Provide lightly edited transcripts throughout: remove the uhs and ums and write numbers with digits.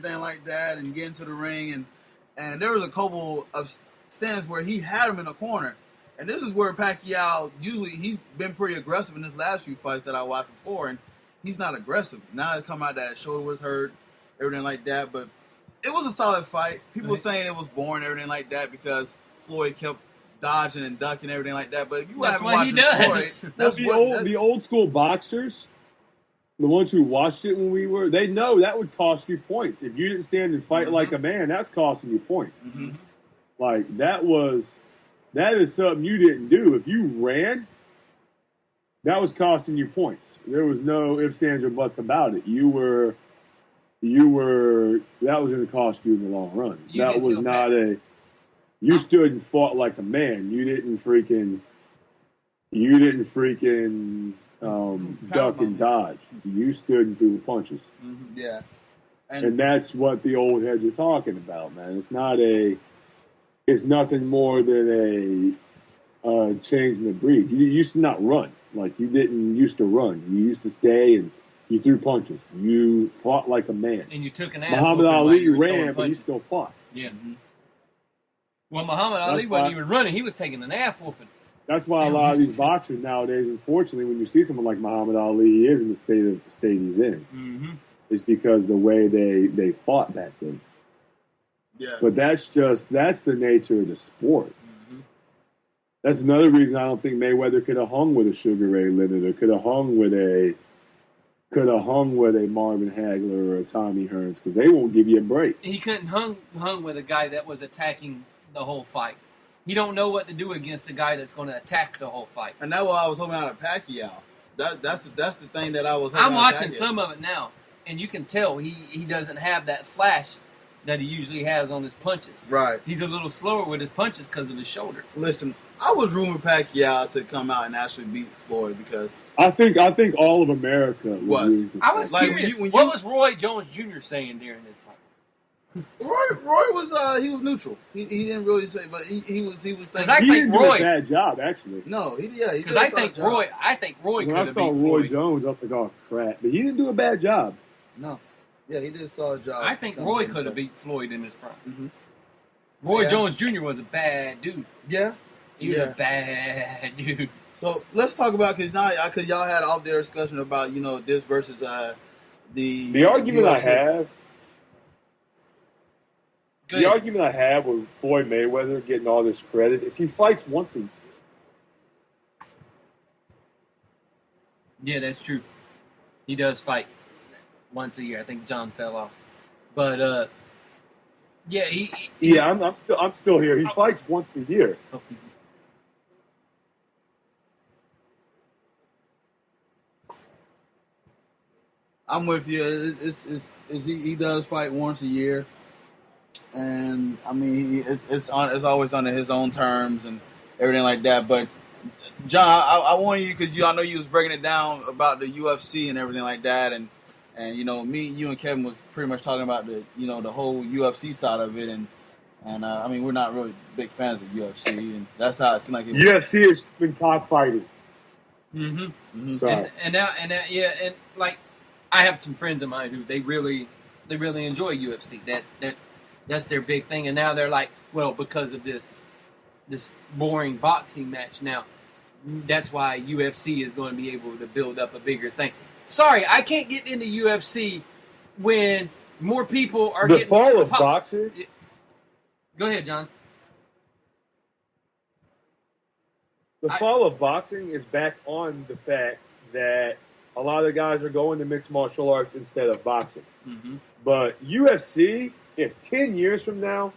everything like that, and get into the ring. And there was a couple of stands where he had him in a corner. And this is where Pacquiao, usually he's been pretty aggressive in his last few fights that I watched before, and he's not aggressive. Now it's come out that his shoulder was hurt, everything like that. But it was a solid fight. People were saying it was boring, everything like that, because Floyd kept dodging and ducking, everything like that. But if you haven't watched Floyd, that's the old school boxers, the ones who watched it when we were, they know that would cost you points. If you didn't stand and fight like a man, that's costing you points. Mm-hmm. Like, that is something you didn't do. If you ran, that was costing you points. There was no ifs, ands, or buts about it. You were, that was going to cost you in the long run. That was not you stood and fought like a man. You didn't freaking duck and dodge. You stood and threw the punches. Mm-hmm. Yeah. And that's what the old heads are talking about, man. It's nothing more than a change in the breed. You used to not run. Like, you didn't used to run. You used to stay and you threw punches. You fought like a man. And you took an ass. Muhammad Ali ran, but he still fought. Yeah. Mm-hmm. Well, Muhammad Ali wasn't even running. He was taking an ass whooping. That's why a lot of these boxers nowadays, unfortunately, when you see someone like Muhammad Ali, he is in the state he's in. Mm-hmm. It's because the way they fought back then. Yeah. But that's the nature of the sport. Mm-hmm. That's another reason I don't think Mayweather could have hung with a Sugar Ray Leonard, or could have hung with a Marvin Hagler or a Tommy Hearns, because they won't give you a break. He couldn't hung with a guy that was attacking the whole fight. He don't know what to do against a guy that's going to attack the whole fight. And that's what I was hoping out of Pacquiao. That's the thing that I was hoping I'm watching Pacquiao. some of it now, and you can tell he doesn't have that flash that he usually has on his punches. Right. He's a little slower with his punches because of his shoulder. Listen, I was rooting for Pacquiao to come out and actually beat Floyd, because I think all of America was. I was curious. What was Roy Jones Jr. saying during this fight? Roy was he was neutral. He didn't really say, but he was thinking. He didn't do a bad job, actually. No, he did. Because I think Roy when I saw Roy Jones, I was like, oh crap, but he didn't do a bad job. No, yeah, he did a solid job. I think Roy could have beat Floyd in his prime. Mm-hmm. Roy Jones Jr. was a bad dude. Yeah, he was a bad dude. So let's talk about, because y'all had all their discussion about this versus the argument UFC. I have. The argument I have with Floyd Mayweather getting all this credit is he fights once a year. Yeah, that's true. He does fight once a year. I think John fell off, but I'm still here. He fights once a year. I'm with you. He does fight once a year. And I mean, it's always under his own terms and everything like that. But John, I wanted you, because I know you was breaking it down about the UFC and everything like that, and me, you, and Kevin was pretty much talking about the the whole UFC side of it, and I mean, we're not really big fans of UFC, and that's how it seems like UFC has been cockfighting. Mm-hmm. Mm-hmm. So. And like I have some friends of mine who they really enjoy UFC. That's their big thing, and now they're like, well, because of this boring boxing match now, that's why UFC is going to be able to build up a bigger thing. Sorry, I can't get into UFC when more people are getting... The fall of boxing? Go ahead, John. The fall of boxing is back on the fact that a lot of guys are going to mixed martial arts instead of boxing. Mm-hmm. But UFC... If 10 years from now,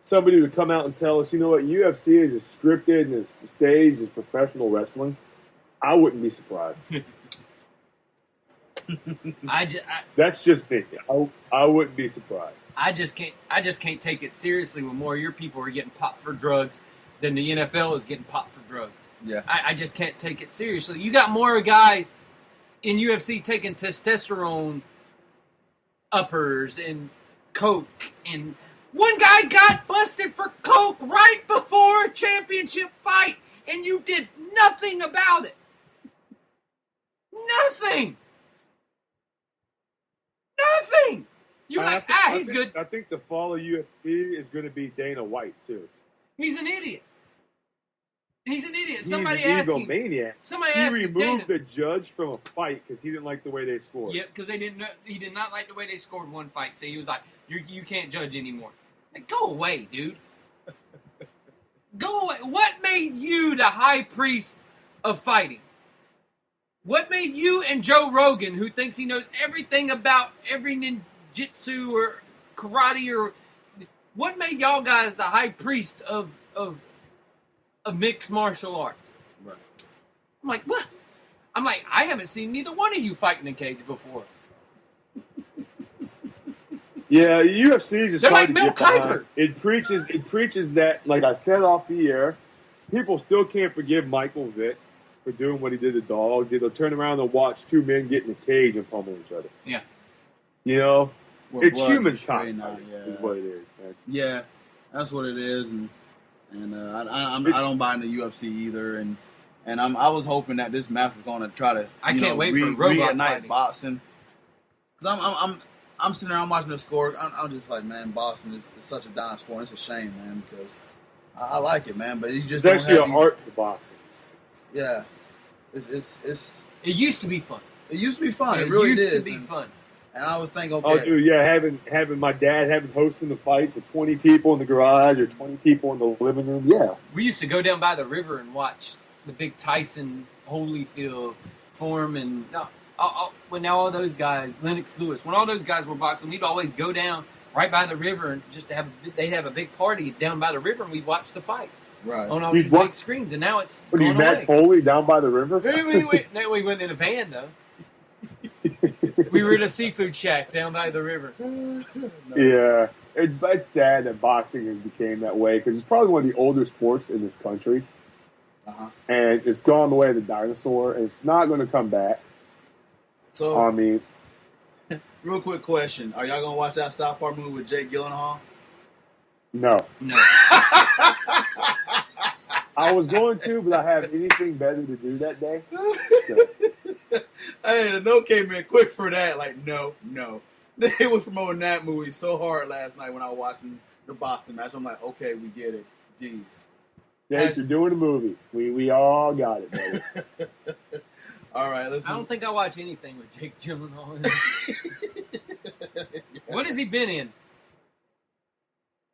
somebody would come out and tell us, you know what, UFC is as scripted and as staged as professional wrestling, I wouldn't be surprised. That's just me. I wouldn't be surprised. I just can't take it seriously when more of your people are getting popped for drugs than the NFL is getting popped for drugs. Yeah, I just can't take it seriously. You got more guys in UFC taking testosterone uppers and coke, and one guy got busted for coke right before a championship fight, and you did nothing about it. Nothing. You're like, he's good. I think the fall of UFC is going to be Dana White too. He's an idiot. He's an idiot. He's Somebody an asked him. egomaniac. Somebody he asked him. removed the judge from a fight because he didn't like the way they scored. Yep, because he did not like the way they scored one fight. So he was like, "You can't judge anymore." Like, go away, dude. Go away. What made you the high priest of fighting? What made you and Joe Rogan, who thinks he knows everything about every ninjutsu or karate, or what made y'all guys the high priest of mixed martial arts? Right. I'm like, what? I'm like, I haven't seen neither one of you fight in a cage before. Yeah, UFC is just They're hard like to Mel get behind. Kiper. It preaches that, like I said off the air, people still can't forgive Michael Vick for doing what he did to dogs. They'll turn around and watch two men get in a cage and pummel each other. Yeah. You know? Where It's blood human is spraying time, now, is what it is, man. Yeah, that's what it is, and I don't buy into UFC either, and I was hoping that this match was going to try to wait for robot reignite fighting. boxing, because I'm sitting there, I'm watching the score, I'm just like, man, boxing is such a dying sport. It's a shame, man, because I like it, man, but you just It's actually an art to boxing. Yeah, it's It used to be fun. it used to be fun. It really used did. to be fun. And I was thinking, okay, Oh, dude, yeah, having my dad hosting the fights with 20 people in the garage or 20 people in the living room. Yeah. We used to go down by the river and watch the big Tyson Holyfield form, and when all those guys, Lennox Lewis, when all those guys were boxing, we'd always go down right by the river and they'd have a big party down by the river, and we'd watch the fights right. on all these big screens. And now it's What are you, gone away. Matt Foley down by the river? We went in a van though. We were at a seafood shack down by the river. No. Yeah. It's sad that boxing has became that way because it's probably one of the older sports in this country. Uh-huh. And it's gone the way of the dinosaur, and it's not going to come back. So, I mean, real quick question: are y'all gonna watch that South Park movie with Jake Gyllenhaal? no. No. I was going to, but I have anything better to do that day. So. Hey, the note came in quick for that. Like, no. They was promoting that movie so hard last night when I was watching the Boston match. I'm like, okay, we get it. Jeez. Jake, you're doing a movie. We all got it, baby. All right, let's. I don't think I watch anything with Jake Gyllenhaal. What has he been in?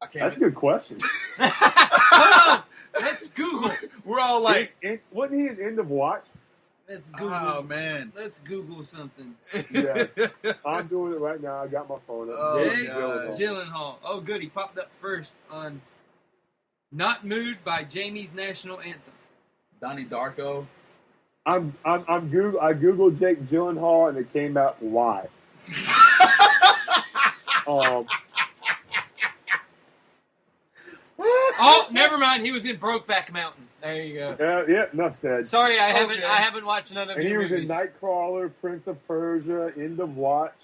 I can't. That's a good question. Hold on. Let's Google. We're all like, wasn't he in End of Watch? Let's Google. oh man. Let's Google something. Yeah. I'm doing it right now. I got my phone up. Oh, Jake God. Gyllenhaal. Oh, good. He popped up first on "Not Moved" by Jamie's National Anthem. Donnie Darko. I googled Jake Gyllenhaal and it came out live. Oh, never mind. He was in Brokeback Mountain. There you go. Yeah, enough said. Sorry, I haven't. Okay. I haven't watched none of And he your was movies. in Nightcrawler, Prince of Persia, End of Watch.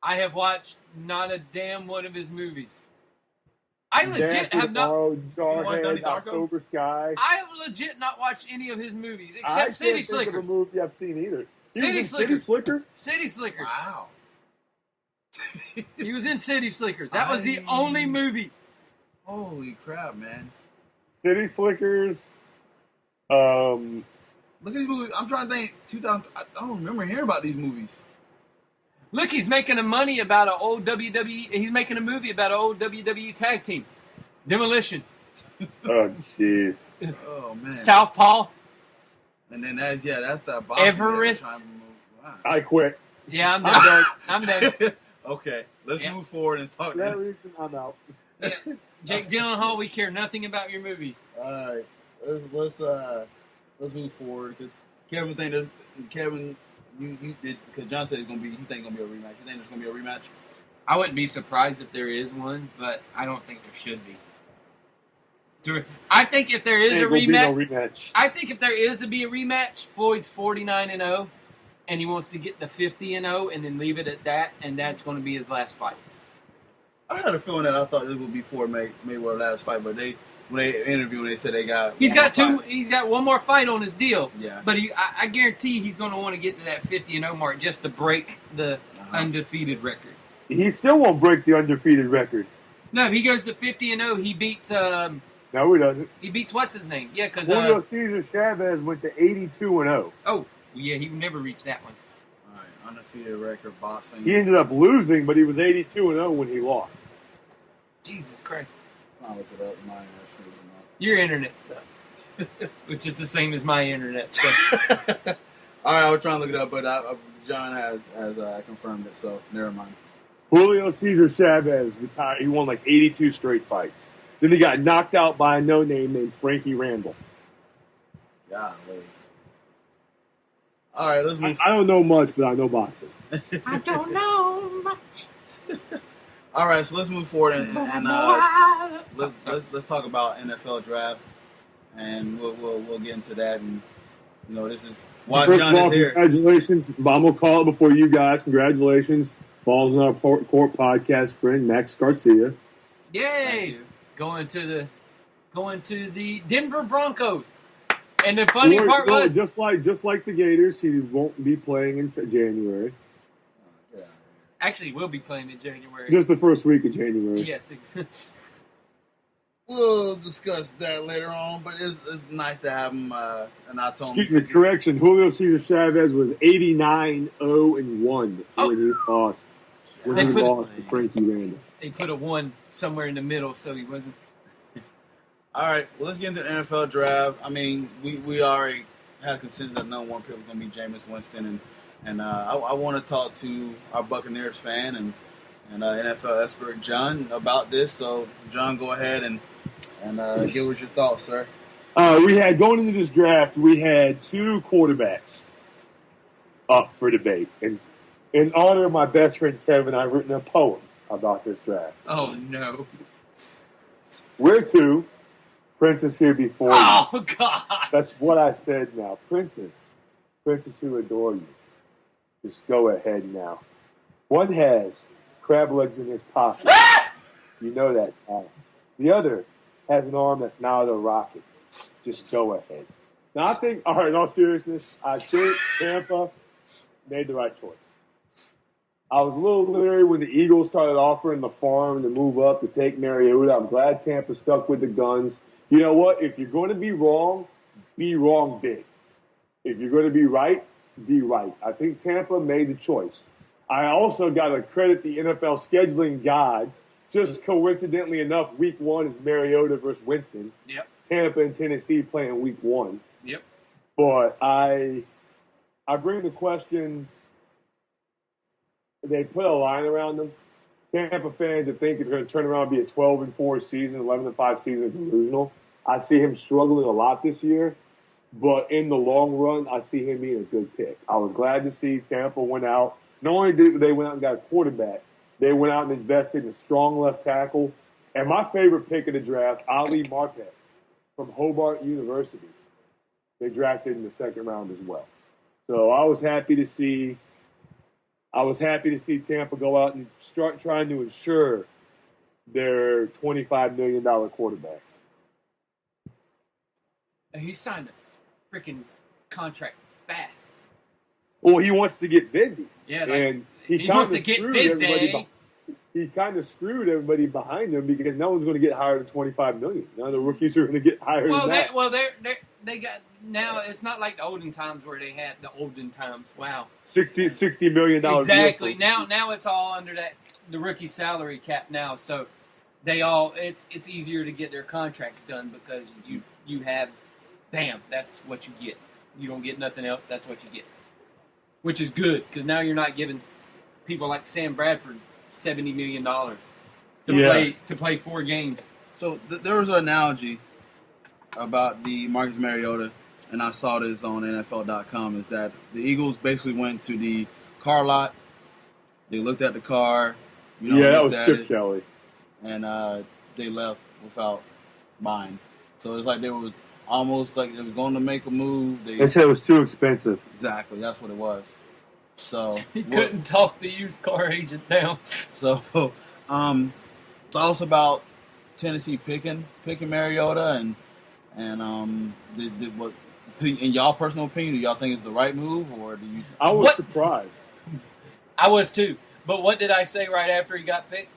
I have watched not a damn one of his movies. I legit have not. watched Donnie Jarhead, Darko? October Sky. I have legit not watched any of his movies I except can't City think of a Slickers. movie I've seen either. He City was in Slickers. City Slickers? City Slickers. Wow. He was in City Slickers. That was the only movie. Holy crap, man! City Slickers. Look at these movies. I'm trying to think. 2000. I don't remember hearing about these movies. Look, he's making a money about an old WWE. He's making a movie about an old WWE tag team, Demolition. Oh, jeez. Oh man. Southpaw. And then that's that box. Everest. Wow. I quit. Yeah, I'm done. I'm done. Okay, let's Yeah. move forward and talk. For that reason, I'm out. Yeah. Jake Gyllenhaal, we care nothing about your movies. All right, let's move forward because Kevin, you did because John said he think it's gonna be a rematch. You think there's gonna be a rematch? I wouldn't be surprised if there is one, but I don't think there should be. I think if there is a Ain't gonna be rematch, no rematch. I think if there is to be a rematch, Floyd's 49-0, and he wants to get the 50-0, and then leave it at that, and that's going to be his last fight. I had a feeling that I thought this would be for Mayweather last fight, but when they interviewed, they said they got. He's got one more two. He's got one more fight on his deal. Yeah. But I guarantee he's going to want to get to that 50-0 mark just to break the undefeated record. He still won't break the undefeated record. No, if he goes to 50-0, he beats. No, he doesn't. He beats what's his name? Yeah, because Julio Cesar Chavez went to 82-0. Oh, yeah, he would never reach that one. All right, undefeated record boxing. He ended up losing, but he was 82-0 when he lost. Jesus Christ! I'll look it up. Your internet sucks, which is the same as my internet. So. All right, I was trying to look it up, but John has confirmed it, so never mind. Julio Cesar Chavez retired. He won like 82 straight fights. Then he got knocked out by a no-name named Frankie Randall. Golly. All right, let's move. I don't know much, but I know boxing. I don't know much. All right, so let's move forward and let's talk about NFL draft, and we'll get into that. And this is why John is here. Congratulations! I'm gonna call it before you guys. Congratulations, Balls in Our Court podcast friend Max Garcia. Yay! Going to the Denver Broncos. And the funny part was just like the Gators, he won't be playing in January. Actually, we'll be playing in January. Just the first week of January. Yes. We'll discuss that later on, but it's nice to have him not telling Excuse me, correction. Julio Cesar Chavez was 89-0-1 when he lost. When he lost to Frankie Randall. They put a 1 somewhere in the middle, so he wasn't. All right, well, let's get into the NFL draft. I mean, we already had a consensus that number one pick was going to be Jameis Winston, and I want to talk to our Buccaneers fan and NFL expert John about this. So, John, go ahead and give us your thoughts, sir. We had going into this draft, we had 2 quarterbacks up for debate, and in honor of my best friend Kevin, I've written a poem about this draft. Oh no! Where to? Princess here before you. Oh, God. That's what I said now. Princess who adore you. Just go ahead now. One has crab legs in his pocket. You know that now. The other has an arm that's now a rocket. Just go ahead. Now, I think, all right, in all seriousness, I think Tampa made the right choice. I was a little leery when the Eagles started offering the farm to move up to take Mariota. I'm glad Tampa stuck with the guns. You know what? If you're going to be wrong big. If you're going to be right, be right. I think Tampa made the choice. I also got to credit the NFL scheduling gods. Just coincidentally enough, week 1 is Mariota versus Winston. Yep. Tampa and Tennessee playing week 1. Yep. But I bring the question, they put a line around them. Tampa fans that think it's going to turn around and be a 12-4 season, 11-5 season is delusional. I see him struggling a lot this year, but in the long run, I see him being a good pick. I was glad to see Tampa went out. Not only did they went out and got a quarterback, they went out and invested in a strong left tackle. And my favorite pick of the draft, Ali Marpet from Hobart University. They drafted in the second round as well. So I was happy to see Tampa go out and start trying to ensure their $25 million quarterback. He signed a freaking contract fast. Well, he wants to get busy. Yeah, and he wants to get busy. He kind of screwed everybody behind him because no one's going to get higher than $25 million. None of the rookies are going to get higher than that. They got now. It's not like the olden times where they had the olden times. Wow, $60 million. Exactly. Now it's all under the rookie salary cap now. So it's easier to get their contracts done because you have, bam, that's what you get. You don't get nothing else. That's what you get, which is good because now you're not giving people like Sam Bradford $70 million to play 4 games. So there was an analogy about the Marcus Mariota, and I saw this on NFL.com, is that the Eagles basically went to the car lot. They looked at the car. That was Chip Kelly. And they left without buying. So it's like they was almost like they were going to make a move. They said it was too expensive. Exactly, that's what it was. So he couldn't talk the used car agent down. So, tell us about Tennessee picking Mariota and what, in y'all personal opinion, do y'all think it's the right move, or do you? I was surprised. I was too. But what did I say right after he got picked?